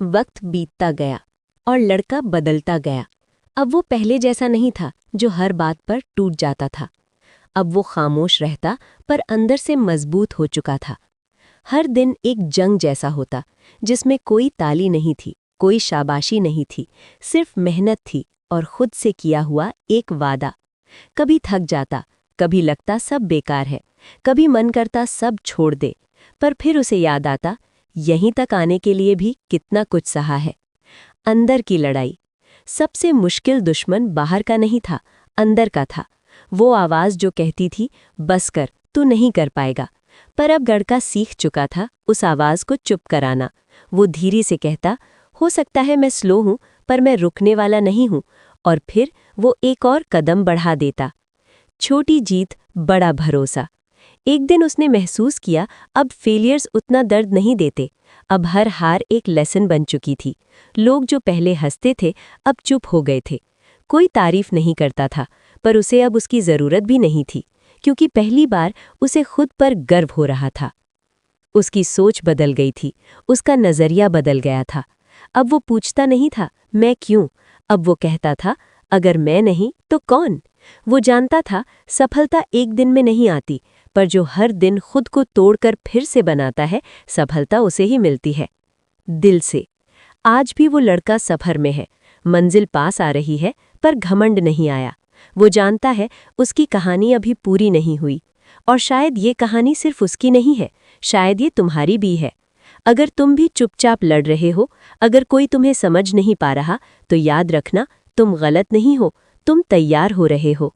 वक्त बीतता गया और लड़का बदलता गया। अब वो पहले जैसा नहीं था जो हर बात पर टूट जाता था। अब वो खामोश रहता पर अंदर से मजबूत हो चुका था। हर दिन एक जंग जैसा होता जिसमें कोई ताली नहीं थी, कोई शाबाशी नहीं थी, सिर्फ मेहनत थी और खुद से किया हुआ एक वादा। कभी थक जाता, कभी लगता सब बेकार है, कभी मन करता सब छोड़ दे, पर फिर उसे याद आता यहीं तक आने के लिए भी कितना कुछ सहा है। अंदर की लड़ाई। सबसे मुश्किल दुश्मन बाहर का नहीं था, अंदर का था। वो आवाज़ जो कहती थी बस कर, तू नहीं कर पाएगा। पर अब लड़का सीख चुका था उस आवाज़ को चुप कराना। वो धीरे से कहता, हो सकता है मैं स्लो हूँ, पर मैं रुकने वाला नहीं हूँ। और फिर वो एक और कदम बढ़ा देता। छोटी जीत, बड़ा भरोसा। एक दिन उसने महसूस किया अब फेलियर्स उतना दर्द नहीं देते। अब हर हार एक लेसन बन चुकी थी। लोग जो पहले हंसते थे अब चुप हो गए थे। कोई तारीफ नहीं करता था, पर उसे अब उसकी ज़रूरत भी नहीं थी, क्योंकि पहली बार उसे खुद पर गर्व हो रहा था। उसकी सोच बदल गई थी, उसका नज़रिया बदल गया था। अब वो पूछता नहीं था मैं क्यों, अब वो कहता था अगर मैं नहीं तो कौन। वो जानता था सफलता एक दिन में नहीं आती, पर जो हर दिन खुद को तोड़कर फिर से बनाता है, सफलता उसे ही मिलती है। दिल से। आज भी वो लड़का सफर में है, मंजिल पास आ रही है, पर घमंड नहीं आया। वो जानता है उसकी कहानी अभी पूरी नहीं हुई, और शायद ये कहानी सिर्फ उसकी नहीं है, शायद ये तुम्हारी भी है। अगर तुम भी चुपचाप लड़ रहे हो, अगर कोई तुम्हें समझ नहीं पा रहा, तो याद रखना तुम गलत नहीं हो, तुम तैयार हो रहे हो।